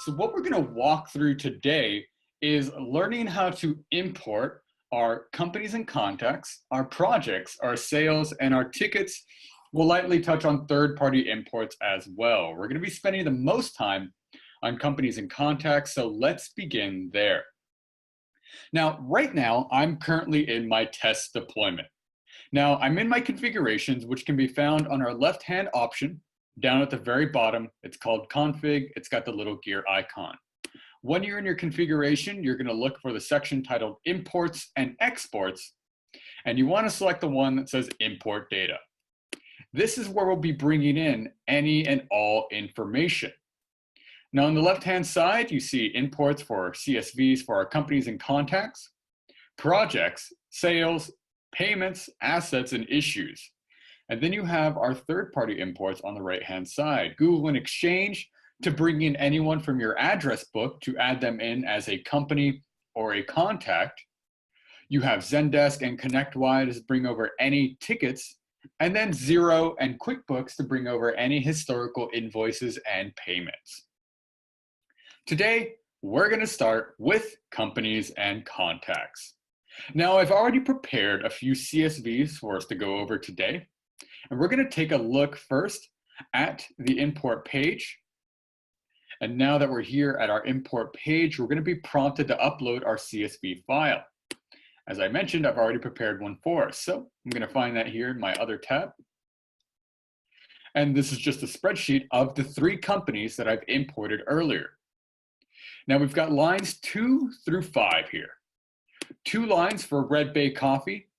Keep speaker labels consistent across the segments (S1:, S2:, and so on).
S1: So what we're going to walk through today is learning how to import our companies and contacts, our projects, our sales, and our tickets. We'll lightly touch on third-party imports as well. We're going to be spending the most time on companies and contacts, so let's begin there. Now, right now, I'm currently in my test deployment. Now, I'm in my configurations, which can be found on our left-hand option down at the very bottom. It's called config. It's got the little gear icon. When you're in your configuration, you're going to look for the section titled imports and exports, and you want to select the one that says import data. This is where we'll be bringing in any and all information. Now, on the left-hand side, you see imports for CSVs for our companies and contacts, projects, sales, payments, assets, and issues. And then you have our third-party imports on the right-hand side. Google and Exchange to bring in anyone from your address book to add them in as a company or a contact. You have Zendesk and ConnectWise to bring over any tickets, and then Xero and QuickBooks to bring over any historical invoices and payments. Today, we're going to start with companies and contacts. Now, I've already prepared a few CSVs for us to go over today, and we're going to take a look first at the import page. And now that we're here at our import page, we're going to be prompted to upload our CSV file. As I mentioned, I've already prepared one for us, so I'm going to find that here in my other tab. And this is just a spreadsheet of the 3 companies that I've imported earlier. Now we've got lines 2 through 5 here. 2 lines for Red Bay Coffee,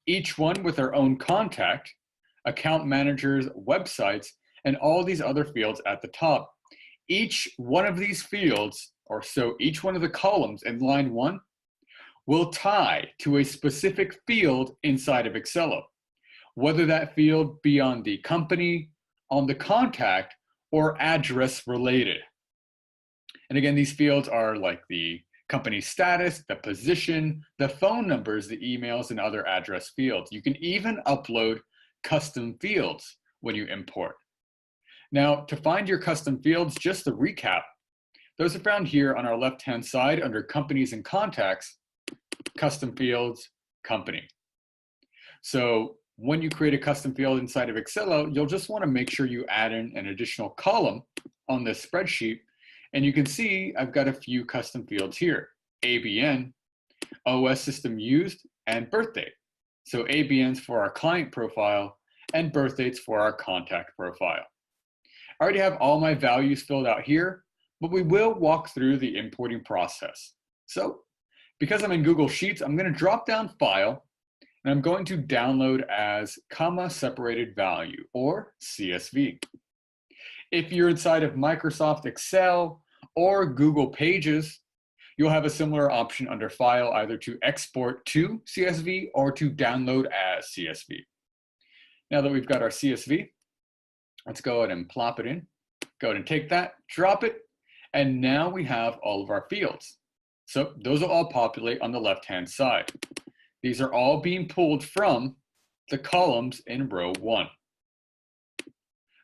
S1: each one with their own contact, account managers, websites, and all these other fields at the top. Each one of these fields, or so each one of the columns in line 1, will tie to a specific field inside of Accelo, whether that field be on the company, on the contact, or address related. And again, these fields are like the company status, the position, the phone numbers, the emails, and other address fields. You can even upload custom fields when you import. Now, to find your custom fields, just to recap, those are found here on our left-hand side under companies and contacts, custom fields, company. So when you create a custom field inside of Accelo, you'll just want to make sure you add in an additional column on this spreadsheet. And you can see I've got a few custom fields here: ABN, OS system used, and birth date. So ABN's for our client profile and birth dates for our contact profile. I already have all my values filled out here, but we will walk through the importing process. So because I'm in Google Sheets, I'm going to drop down File, and I'm going to download as comma separated value, or CSV. If you're inside of Microsoft Excel or Google Pages, you'll have a similar option under File, either to export to CSV or to download as CSV. Now that we've got our CSV, let's go ahead and plop it in. Go ahead and take that, drop it, and now we have all of our fields. So those will all populate on the left-hand side. These are all being pulled from the columns in row 1.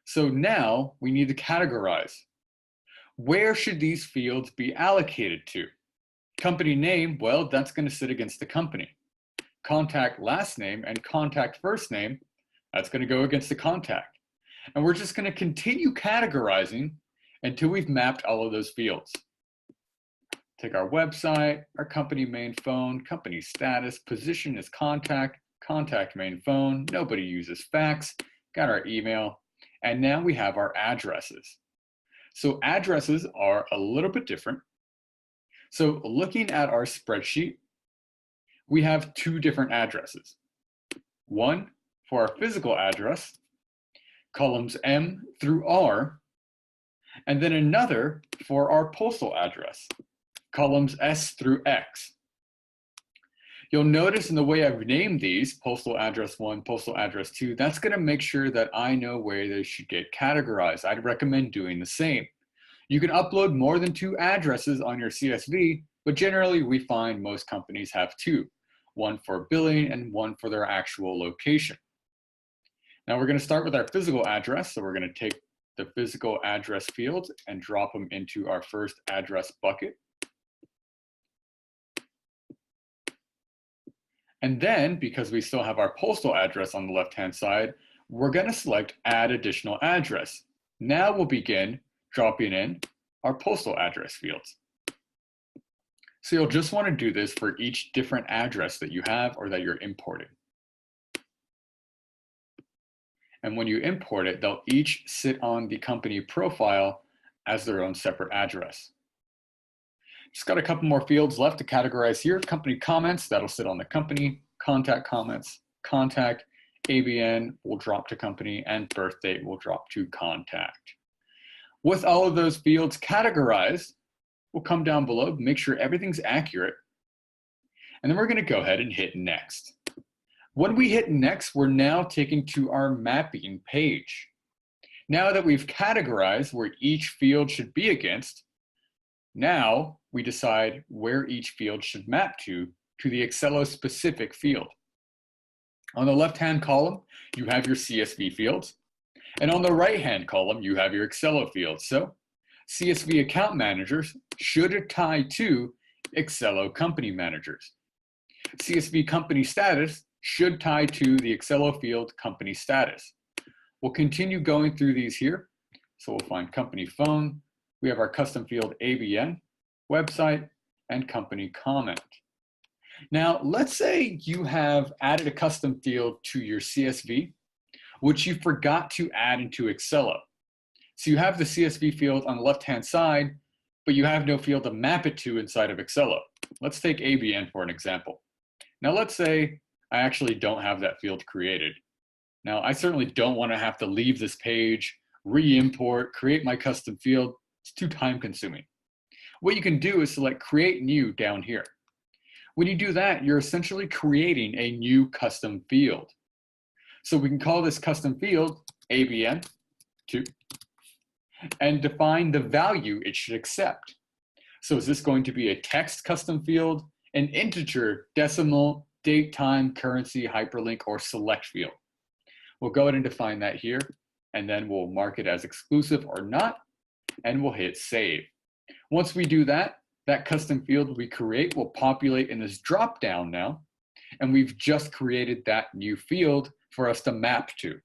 S1: So now we need to categorize. Where should these fields be allocated to? Company name, well, that's going to sit against the company. Contact last name and contact first name, that's going to go against the contact. And we're just going to continue categorizing until we've mapped all of those fields. Take our website, our company main phone, company status, position is contact, contact main phone, nobody uses fax, got our email, and now we have our addresses. So addresses are a little bit different. So looking at our spreadsheet, we have 2 different addresses. One for our physical address, columns M through R, and then another for our postal address, columns S through X. You'll notice in the way I've named these, postal address 1, postal address 2, that's going to make sure that I know where they should get categorized. I'd recommend doing the same. You can upload more than 2 addresses on your CSV, but generally we find most companies have 2, one for billing and one for their actual location. Now we're going to start with our physical address, so we're going to take the physical address fields and drop them into our first address bucket. And then, because we still have our postal address on the left-hand side, we're going to select Add Additional Address. Now we'll begin dropping in our postal address fields. So you'll just want to do this for each different address that you have or that you're importing. And when you import it, they'll each sit on the company profile as their own separate address. Just got a couple more fields left to categorize here. Company comments, that'll sit on the company. Contact comments, contact, ABN will drop to company, and birth date will drop to contact. With all of those fields categorized, we'll come down below, make sure everything's accurate, and then we're going to go ahead and hit next. When we hit next, we're now taken to our mapping page. Now that we've categorized where each field should be against, now we decide where each field should map to the Accelo specific field. On the left-hand column, you have your CSV fields, and on the right-hand column, you have your Accelo fields. So CSV account managers should tie to Accelo company managers. CSV company status should tie to the Accelo field company status. We'll continue going through these here. So we'll find company phone. We have our custom field ABN, website, and company comment. Now, let's say you have added a custom field to your CSV, which you forgot to add into Accelo. So you have the CSV field on the left-hand side, but you have no field to map it to inside of Accelo. Let's take ABN for an example. Now, let's say I actually don't have that field created. Now, I certainly don't want to have to leave this page, re-import, create my custom field. It's too time-consuming. What you can do is select Create New down here. When you do that, you're essentially creating a new custom field. So we can call this custom field ABN2 and define the value it should accept. So is this going to be a text custom field, an integer, decimal, date, time, currency, hyperlink, or select field? We'll go ahead and define that here, and then we'll mark it as exclusive or not, and we'll hit save. Once we do that, that custom field we create will populate in this drop down now, and we've just created that new field for us to map to.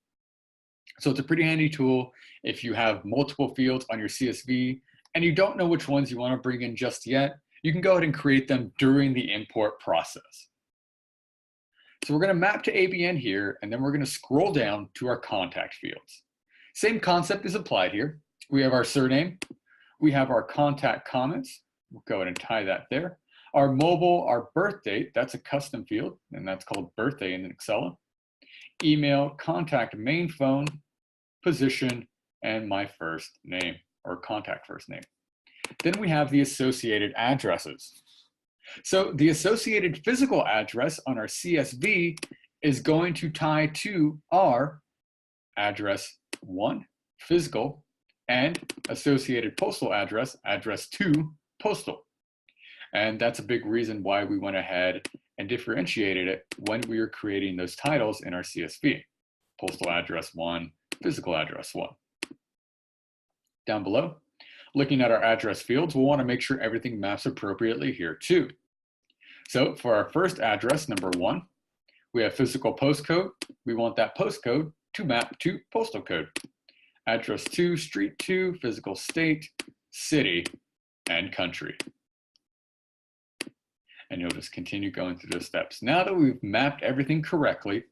S1: So it's a pretty handy tool if you have multiple fields on your CSV and you don't know which ones you want to bring in just yet. You can go ahead and create them during the import process. So we're going to map to ABN here, and then we're going to scroll down to our contact fields. Same concept is applied here. We have our surname, we have our contact comments. We'll go ahead and tie that there. Our mobile, our birth date, that's a custom field, and that's called birthday in Accelo. Email, contact main phone, position, and my first name, or contact first name. Then we have the associated addresses. So the associated physical address on our CSV is going to tie to our address 1, physical, and associated postal address, address 2, postal. And that's a big reason why we went ahead and differentiated it when we were creating those titles in our CSV. Postal address 1, physical address 1. Down below, looking at our address fields, we'll want to make sure everything maps appropriately here too. So for our first address, number 1, we have physical postcode. We want that postcode to map to postal code. Address 2, street 2, physical state, city, and country. And you'll just continue going through those steps. Now that we've mapped everything correctly,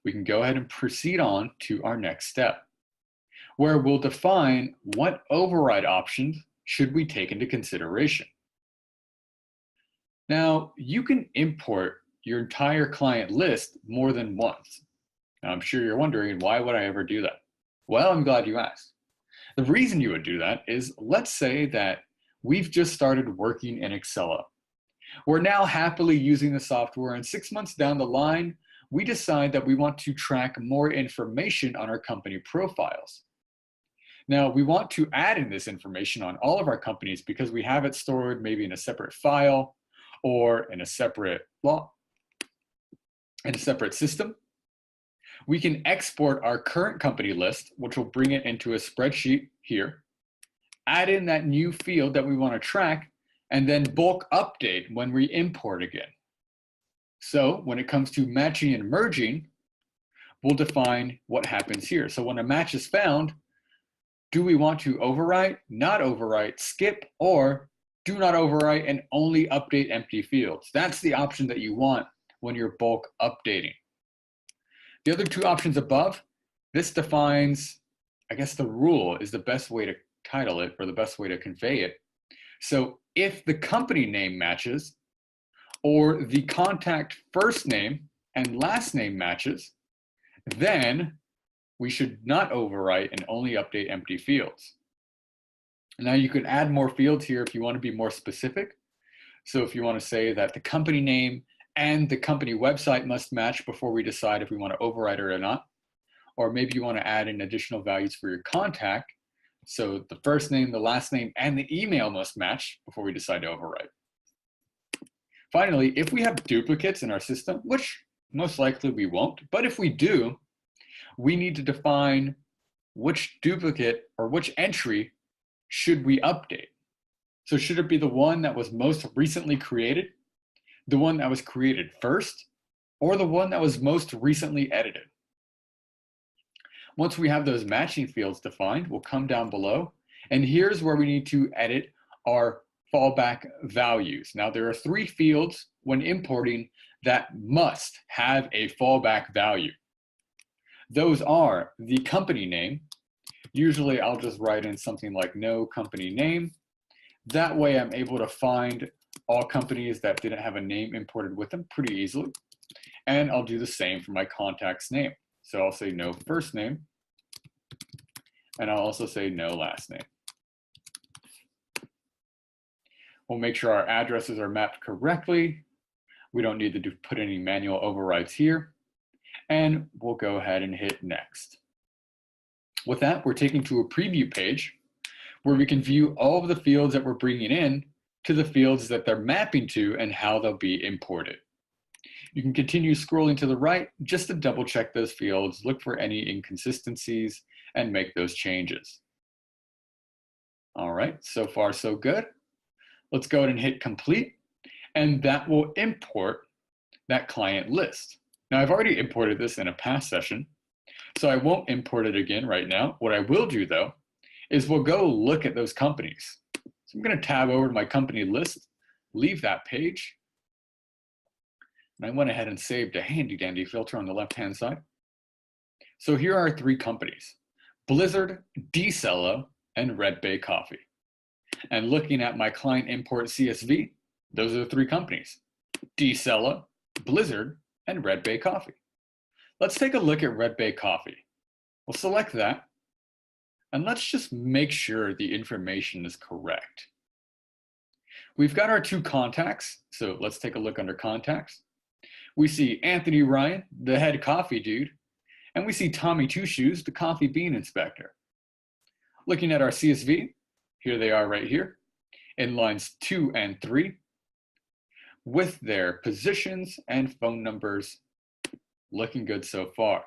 S1: we can go ahead and proceed on to our next step, where we'll define what override options should we take into consideration. Now, you can import your entire client list more than once. Now, I'm sure you're wondering, why would I ever do that? Well, I'm glad you asked. The reason you would do that is, let's say that we've just started working in Accelo. We're now happily using the software, and 6 months down the line, we decide that we want to track more information on our company profiles. Now, we want to add in this information on all of our companies because we have it stored maybe in a separate file or in a separate system. We can export our current company list, which will bring it into a spreadsheet here, add in that new field that we want to track, and then bulk update when we import again. So when it comes to matching and merging, we'll define what happens here. So when a match is found, do we want to overwrite, not overwrite, skip, or do not overwrite and only update empty fields? That's the option that you want when you're bulk updating. The other two options above, this defines, I guess the rule is the best way to title it or the best way to convey it. So if the company name matches or the contact first name and last name matches, then we should not overwrite and only update empty fields. Now you can add more fields here if you want to be more specific. So if you want to say that the company name and the company website must match before we decide if we want to overwrite it or not. Or maybe you want to add in additional values for your contact. So the first name, the last name, and the email must match before we decide to overwrite. Finally, if we have duplicates in our system, which most likely we won't, but if we do, we need to define which duplicate or which entry should we update. So should it be the one that was most recently created, the one that was created first, or the one that was most recently edited? Once we have those matching fields defined, we'll come down below, and here's where we need to edit our fallback values. Now there are 3 fields when importing that must have a fallback value. Those are the company name. Usually I'll just write in something like no company name. That way I'm able to find all companies that didn't have a name imported with them pretty easily. And I'll do the same for my contact's name. So I'll say no first name, and I'll also say no last name. We'll make sure our addresses are mapped correctly. We don't need to put any manual overrides here. And we'll go ahead and hit next. With that, we're taken to a preview page where we can view all of the fields that we're bringing in to the fields that they're mapping to and how they'll be imported. You can continue scrolling to the right just to double check those fields, look for any inconsistencies, and make those changes. All right, so far so good. Let's go ahead and hit complete, and that will import that client list. Now I've already imported this in a past session, so I won't import it again right now. What I will do though, is we'll go look at those companies. So I'm gonna tab over to my company list, leave that page, and I went ahead and saved a handy dandy filter on the left-hand side. So here are 3 companies: Blizzard, Accelo, and Red Bay Coffee. And looking at my client import CSV, those are the 3 companies: Accelo, Blizzard, and Red Bay Coffee. Let's take a look at Red Bay Coffee. We'll select that, and let's just make sure the information is correct. We've got our 2 contacts, so let's take a look under contacts. We see Anthony Ryan, the head coffee dude, and we see Tommy Two Shoes, the coffee bean inspector. Looking at our CSV, here they are right here, in lines 2 and 3, with their positions and phone numbers. Looking good so far.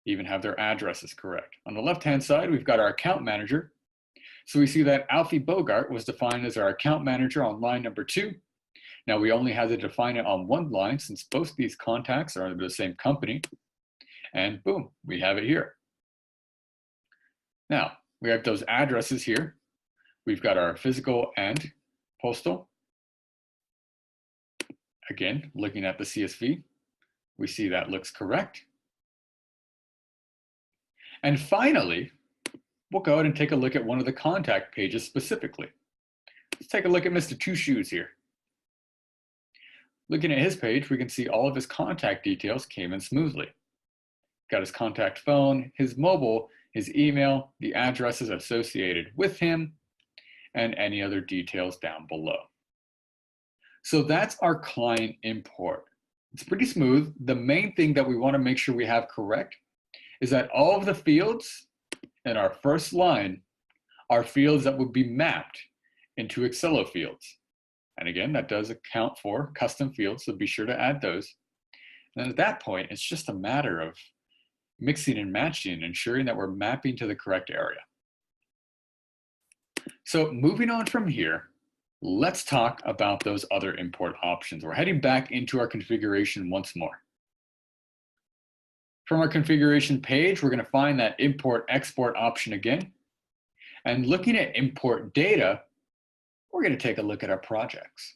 S1: Even have their addresses correct. On the left-hand side, we've got our account manager. So we see that Alfie Bogart was defined as our account manager on line number 2. Now we only had to define it on 1 line since both these contacts are under the same company. And boom, we have it here. Now, we have those addresses here. We've got our physical and postal. Again, looking at the CSV, we see that looks correct. And finally, we'll go ahead and take a look at one of the contact pages specifically. Let's take a look at Mr. Two Shoes here. Looking at his page, we can see all of his contact details came in smoothly. Got his contact phone, his mobile, his email, the addresses associated with him, and any other details down below. So that's our client import. It's pretty smooth. The main thing that we want to make sure we have correct is that all of the fields in our first line are fields that would be mapped into Accelo fields. And again, that does account for custom fields, so be sure to add those. And at that point, it's just a matter of mixing and matching, ensuring that we're mapping to the correct area. So moving on from here, let's talk about those other import options. We're heading back into our configuration once more. From our configuration page, we're going to find that import-export option again. And looking at import data, we're going to take a look at our projects.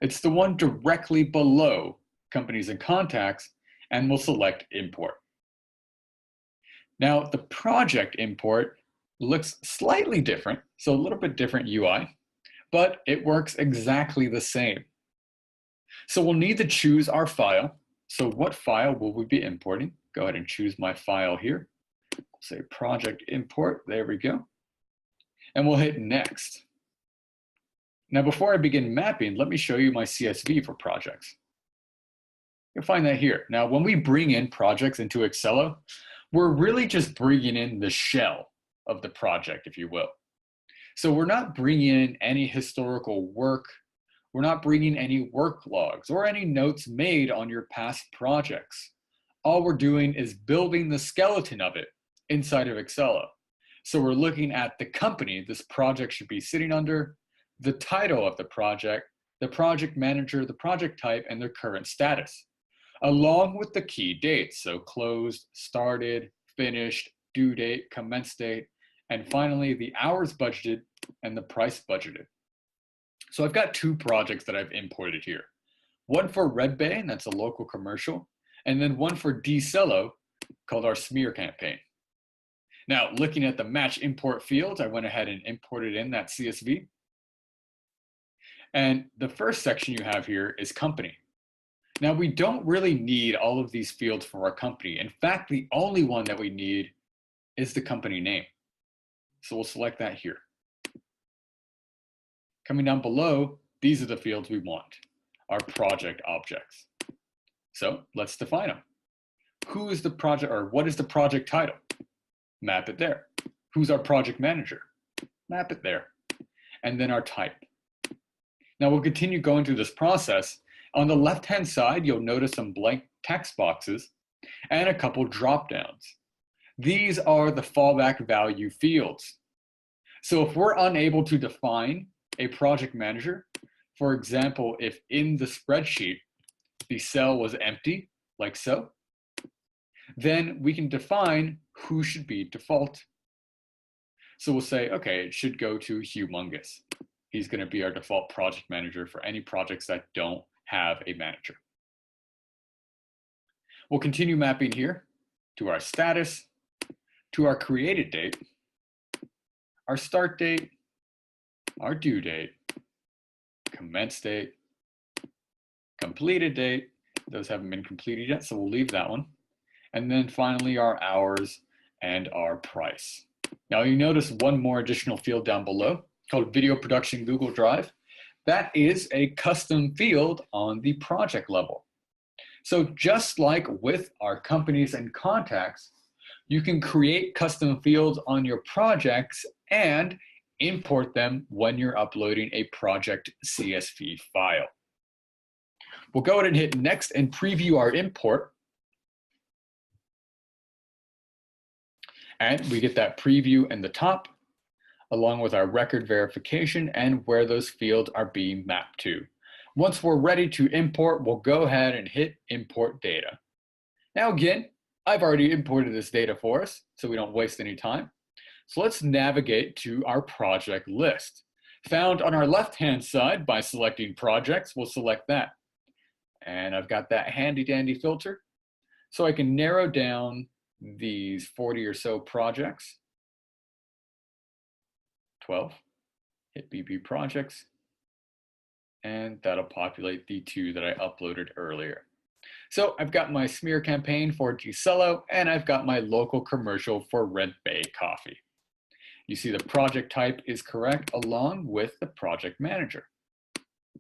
S1: It's the one directly below companies and contacts, and we'll select import. Now, the project import looks slightly different, so a little bit different UI, but it works exactly the same. So we'll need to choose our file. So what file will we be importing? Go ahead and choose my file here. Say project import, there we go. And we'll hit next. Now, before I begin mapping, let me show you my CSV for projects. You'll find that here. Now, when we bring in projects into Accelo, we're really just bringing in the shell of the project, if you will. So we're not bringing in any historical work. We're not bringing any work logs or any notes made on your past projects. All we're doing is building the skeleton of it inside of Accelo. So we're looking at the company this project should be sitting under, the title of the project manager, the project type, and their current status, along with the key dates. So closed, started, finished, due date, commence date, and finally the hours budgeted and the price budgeted. So I've got two projects that I've imported here. One for Red Bay, and that's a local commercial, and then one for Accelo called our smear campaign. Now, looking at the match import fields, I went ahead and imported in that CSV. And the first section you have here is company. Now, we don't really need all of these fields for our company. In fact, the only one that we need is the company name. So we'll select that here. Coming down below, these are the fields we want, our project objects. So let's define them. Who is the project, or what is the project title? Map it there. Who's our project manager? Map it there. And then our type. Now we'll continue going through this process. On the left-hand side, you'll notice some blank text boxes and a couple drop-downs. These are the fallback value fields. So if we're unable to define a project manager, for example, if in the spreadsheet the cell was empty, like so, then we can define who should be default. So we'll say, okay, it should go to Humongous. He's going to be our default project manager for any projects that don't have a manager. We'll continue mapping here to our status, to our created date, our start date, our due date, commence date, completed date. Those haven't been completed yet, so we'll leave that one. And then finally our hours and our price. Now you notice one more additional field down below called Video Production Google Drive. That is a custom field on the project level. So just like with our companies and contacts, you can create custom fields on your projects and import them when you're uploading a project CSV file. We'll go ahead and hit next and preview our import. And we get that preview in the top, along with our record verification and where those fields are being mapped to. Once we're ready to import, we'll go ahead and hit import data. Now again, I've already imported this data for us, so we don't waste any time. So let's navigate to our project list. Found on our left-hand side by selecting projects, we'll select that. And I've got that handy dandy filter, so I can narrow down these 40 or so projects. 12, hit BB projects, and that'll populate the two that I uploaded earlier. So I've got my smear campaign for Accelo, and I've got my local commercial for Red Bay Coffee. You see the project type is correct along with the project manager.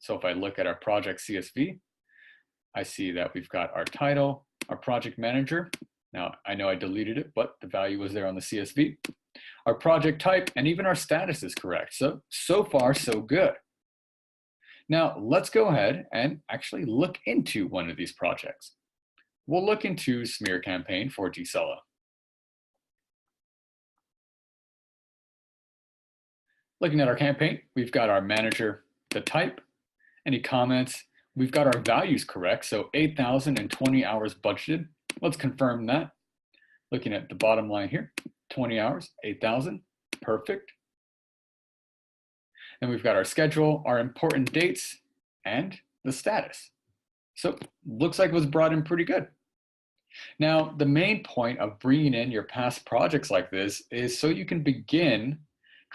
S1: So if I look at our project CSV, I see that we've got our title, our project manager. Now I know I deleted it, but the value was there on the CSV. Our project type and even our status is correct. So far, so good. Now let's go ahead and actually look into one of these projects. We'll look into smear campaign for Accelo. Looking at our campaign, we've got our manager, the type, any comments. We've got our values correct, so 8,020 hours budgeted. Let's confirm that. Looking at the bottom line here, 20 hours, 8,000, perfect. Then we've got our schedule, our important dates, and the status. So looks like it was brought in pretty good. Now, the main point of bringing in your past projects like this is so you can begin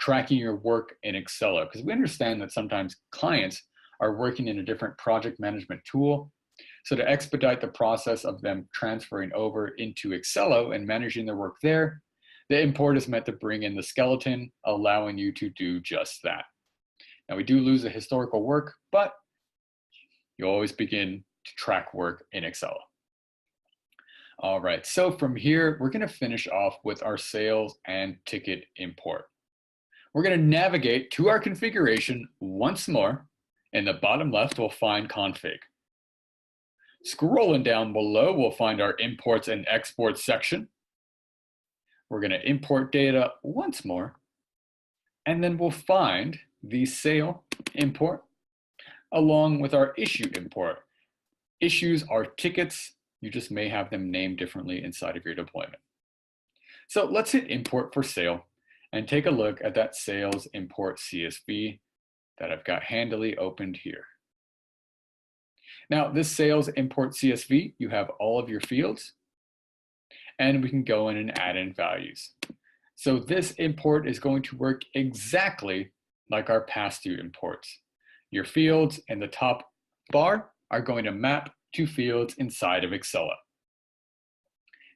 S1: tracking your work in Accelo, because we understand that sometimes clients are working in a different project management tool. So to expedite the process of them transferring over into Accelo and managing their work there, the import is meant to bring in the skeleton, allowing you to do just that. Now we do lose the historical work, but you always begin to track work in Accelo. All right, so from here, we're gonna finish off with our sales and ticket import. We're gonna navigate to our configuration once more. In the bottom left, we'll find config. Scrolling down below, we'll find our imports and exports section. We're gonna import data once more, and then we'll find the sale import along with our issue import. Issues are tickets. You just may have them named differently inside of your deployment. So let's hit import for sale and take a look at that sales import CSV that I've got handily opened here. Now this sales import CSV, you have all of your fields and we can go in and add in values. So this import is going to work exactly like our past two imports. Your fields in the top bar are going to map to fields inside of Accelo.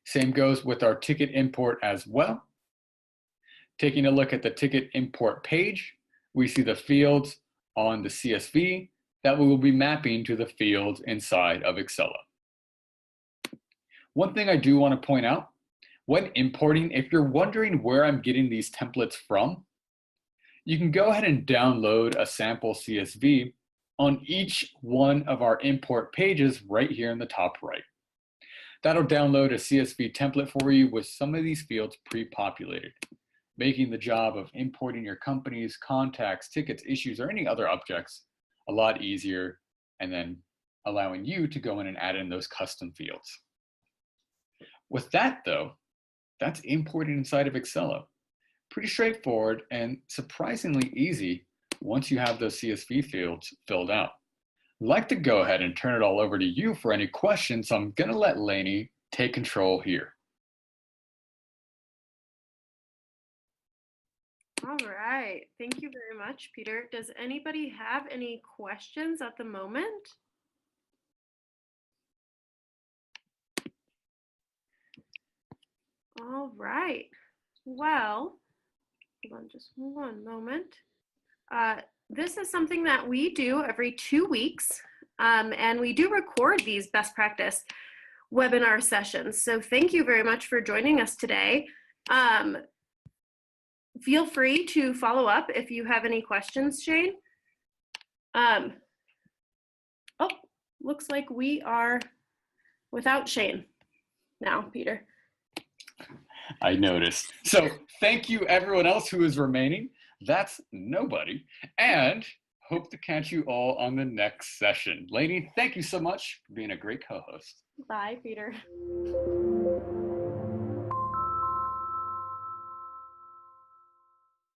S1: Same goes with our ticket import as well. Taking a look at the ticket import page, we see the fields on the CSV that we will be mapping to the fields inside of Accelo. One thing I do want to point out, when importing, if you're wondering where I'm getting these templates from, you can go ahead and download a sample CSV on each one of our import pages right here in the top right. That'll download a CSV template for you with some of these fields pre-populated, making the job of importing your company's contacts, tickets, issues, or any other objects a lot easier, and then allowing you to go in and add in those custom fields. With that though, that's importing inside of Accelo. Pretty straightforward and surprisingly easy once you have those CSV fields filled out. I'd like to go ahead and turn it all over to you for any questions, so I'm gonna let Lainey take control here.
S2: All right, thank you very much, Peter. Does anybody have any questions at the moment? All right, well, hold on just one moment. This is something that we do every 2 weeks, and we do record these best practice webinar sessions. So thank you very much for joining us today. Feel free to follow up if you have any questions, Shane. Oh, looks like we are without Shane now, Peter.
S1: I noticed. So thank you everyone else who is remaining. That's nobody. And hope to catch you all on the next session. Lainey, thank you so much for being a great co-host.
S2: Bye, Peter.